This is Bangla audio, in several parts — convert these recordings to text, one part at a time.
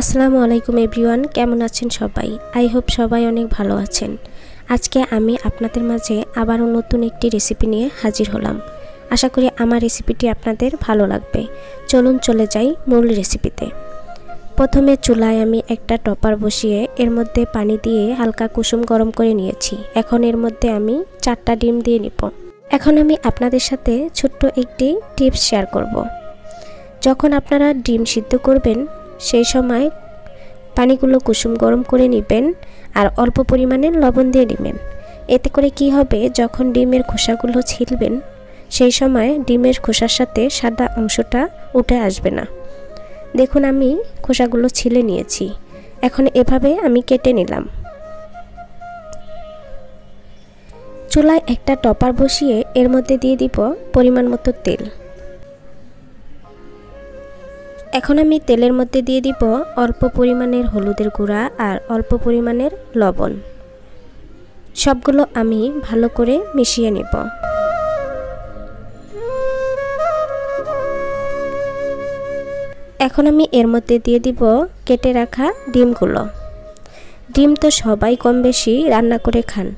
আসসালামু আলাইকুম এভরিওয়ান, কেমন আছেন সবাই? আই হোপ সবাই অনেক ভালো আছেন। আজকে আমি আপনাদের মাঝে আবারও নতুন একটি রেসিপি নিয়ে হাজির হলাম। আশা করি আমার রেসিপিটি আপনাদের ভালো লাগবে। চলুন চলে যাই মূল রেসিপিতে। প্রথমে চুলায় আমি একটা টপার বসিয়ে এর মধ্যে পানি দিয়ে হালকা কুসুম গরম করে নিয়েছি। এখন এর মধ্যে আমি 4টা ডিম দিয়ে নিব। এখন আমি আপনাদের সাথে ছোট্ট একটি টিপস শেয়ার করব। যখন আপনারা ডিম সিদ্ধ করবেন সেই সময় পানিগুলো কুসুম গরম করে নেবেন আর অল্প পরিমাণে লবণ দিয়ে নেবেন। এতে করে কি হবে, যখন ডিমের খোসাগুলো ছিলবেন সেই সময় ডিমের খোসার সাথে সাদা অংশটা উঠে আসবে না। দেখুন আমি খোসাগুলো ছিলে নিয়েছি। এখন এভাবে আমি কেটে নিলাম। চুলায় একটা টপার বসিয়ে এর মধ্যে দিয়ে দিব পরিমাণ মতো তেল। এখন আমি তেলের মধ্যে দিয়ে দিব অল্প পরিমাণের হলুদের গুঁড়া আর অল্প পরিমাণের লবণ। সবগুলো আমি ভালো করে মিশিয়ে নেব। এখন আমি এর মধ্যে দিয়ে দিব কেটে রাখা ডিমগুলো। ডিম তো সবাই কম বেশি রান্না করে খান।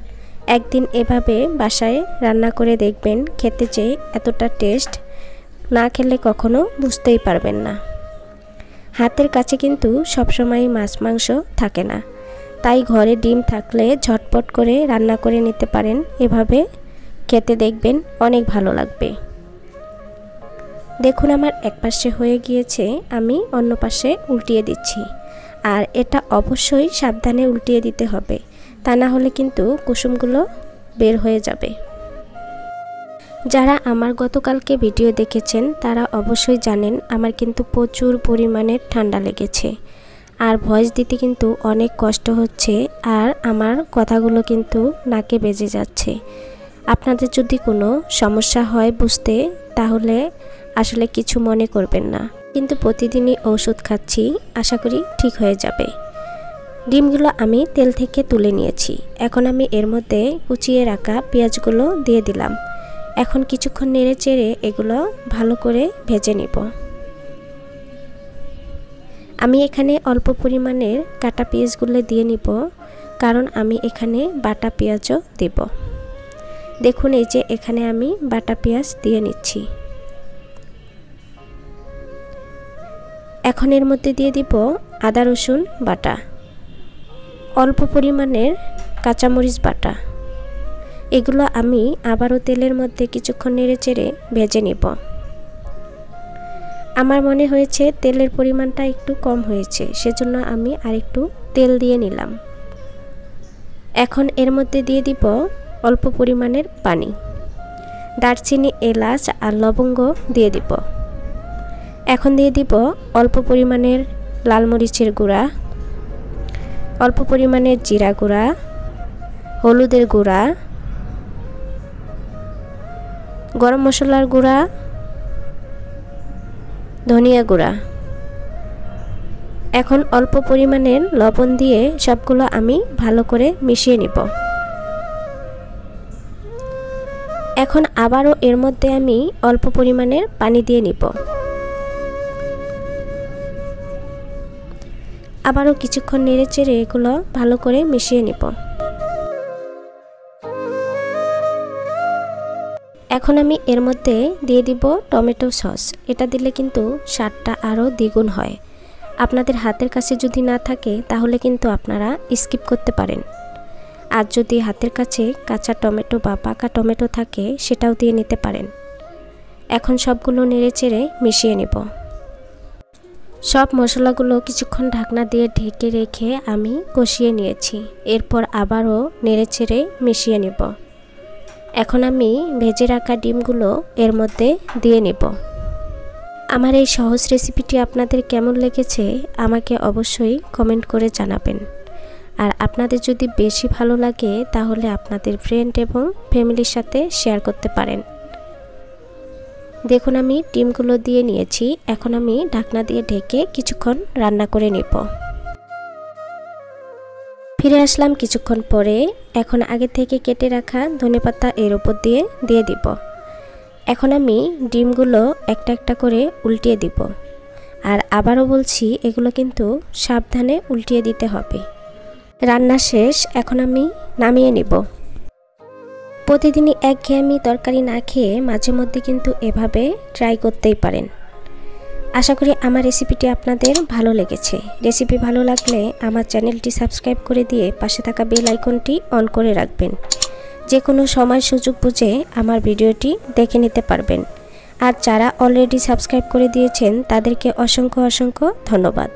একদিন এভাবে বাসায় রান্না করে দেখবেন, খেতে যে এতটা টেস্ট, না খেলে কখনো বুঝতেই পারবেন না। হাতের কাছে কিন্তু সবসময় মাছ মাংস থাকে না, তাই ঘরে ডিম থাকলে ঝটপট করে রান্না করে নিতে পারেন। এভাবে খেতে দেখবেন অনেক ভালো লাগবে। দেখুন আমার এক পাশে হয়ে গিয়েছে, আমি অন্য পাশে উল্টিয়ে দিচ্ছি। আর এটা অবশ্যই সাবধানে উল্টিয়ে দিতে হবে, তা না হলে কিন্তু কুসুমগুলো বের হয়ে যাবে। যারা আমার গতকালকে ভিডিও দেখেছেন তারা অবশ্যই জানেন আমার কিন্তু প্রচুর পরিমাণে ঠান্ডা লেগেছে আর ভয়েস দিতে কিন্তু অনেক কষ্ট হচ্ছে আর আমার কথাগুলো কিন্তু নাকে বেজে যাচ্ছে। আপনাদের যদি কোনো সমস্যা হয় বুঝতে, তাহলে আসলে কিছু মনে করবেন না, কিন্তু প্রতিদিনই ওষুধ খাচ্ছি, আশা করি ঠিক হয়ে যাবে। ডিমগুলো আমি তেল থেকে তুলে নিয়েছি। এখন আমি এর মধ্যে কুচিয়ে রাখা পেঁয়াজগুলো দিয়ে দিলাম। এখন কিছুক্ষণ নেড়ে চেড়ে এগুলো ভালো করে ভেজে নিব। আমি এখানে অল্প পরিমাণের কাটা পেঁয়াজগুলো দিয়ে নিব, কারণ আমি এখানে বাটা পেঁয়াজও দেব। দেখুন এই যে এখানে আমি বাটা পেঁয়াজ দিয়ে নিচ্ছি। এখন এর মধ্যে দিয়ে দিব আদা রসুন বাটা, অল্প পরিমাণের কাঁচামরিচ বাটা। এগুলো আমি আবারও তেলের মধ্যে কিছুক্ষণ নেড়ে চেড়ে ভেজে নেব। আমার মনে হয়েছে তেলের পরিমাণটা একটু কম হয়েছে, সেজন্য আমি আরেকটু তেল দিয়ে নিলাম। এখন এর মধ্যে দিয়ে দিব অল্প পরিমাণের পানি। দারচিনি, এলাচ আর লবঙ্গ দিয়ে দিব। এখন দিয়ে দিব অল্প পরিমাণের লাল মরিচের গুঁড়া, অল্প পরিমাণের জিরা গুঁড়া, হলুদের গুঁড়া, গরম মশলার গুঁড়া, ধনিয়া গুঁড়া। এখন অল্প পরিমাণের লবণ দিয়ে সবগুলো আমি ভালো করে মিশিয়ে নিব। এখন আবারও এর মধ্যে আমি অল্প পরিমাণের পানি দিয়ে নিব। আবারও কিছুক্ষণ নেড়ে চেড়ে এগুলো ভালো করে মিশিয়ে নিব। এখন আমি এর মধ্যে দিয়ে দিব টমেটো সস। এটা দিলে কিন্তু স্বাদটা আরও দ্বিগুণ হয়। আপনাদের হাতের কাছে যদি না থাকে তাহলে কিন্তু আপনারা স্কিপ করতে পারেন। আর যদি হাতের কাছে কাঁচা টমেটো বা পাকা টমেটো থাকে সেটাও দিয়ে নিতে পারেন। এখন সবগুলো নেড়ে চেড়ে মিশিয়ে নেব। সব মশলাগুলো কিছুক্ষণ ঢাকনা দিয়ে ঢেকে রেখে আমি কষিয়ে নিয়েছি। এরপর আবারও নেড়ে চেড়ে মিশিয়ে নেব। এখন আমি ভেজে রাখা ডিমগুলো এর মধ্যে দিয়ে নেব। আমার এই সহজ রেসিপিটি আপনাদের কেমন লেগেছে আমাকে অবশ্যই কমেন্ট করে জানাবেন। আর আপনাদের যদি বেশি ভালো লাগে তাহলে আপনাদের ফ্রেন্ড এবং ফ্যামিলির সাথে শেয়ার করতে পারেন। দেখুন আমি ডিমগুলো দিয়ে নিয়েছি। এখন আমি ঢাকনা দিয়ে ঢেকে কিছুক্ষণ রান্না করে নেব। ফিরে আসলাম কিছুক্ষণ পরে। এখন আগে থেকে কেটে রাখা ধনেপাতা এর উপর দিয়ে দিব। এখন আমি ডিমগুলো একটা একটা করে উল্টিয়ে দিব। আর আবারও বলছি, এগুলো কিন্তু সাবধানে উল্টিয়ে দিতে হবে। রান্না শেষ, এখন আমি নামিয়ে নিব। প্রতিদিনই একঘেয়েমি তরকারি না খেয়ে মাঝে মধ্যে কিন্তু এভাবে ট্রাই করতেই পারেন। আশা করি আমার রেসিপিটি আপনাদের ভালো লেগেছে। রেসিপি ভালো লাগলে আমার চ্যানেলটি সাবস্ক্রাইব করে দিয়ে পাশে থাকা বেল আইকনটি অন করে রাখবেন। যে কোনো সময় সুযোগ বুঝে আমার ভিডিওটি দেখে নিতে পারবেন। আর যারা অলরেডি সাবস্ক্রাইব করে দিয়েছেন তাদেরকে অসংখ্য অসংখ্য ধন্যবাদ।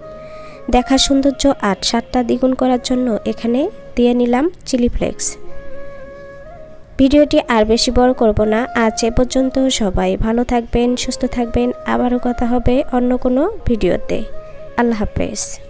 দেখার সৌন্দর্য আর স্বাদটা দ্বিগুণ করার জন্য এখানে দিয়ে নিলাম চিলি ফ্লেক্স। ভিডিওটি আর বেশি বড় করব না। আজ এ পর্যন্ত। সবাই ভালো থাকবেন, সুস্থ থাকবেন। আবারও কথা হবে অন্য কোনো ভিডিওতে। আল্লাহ হাফেজ।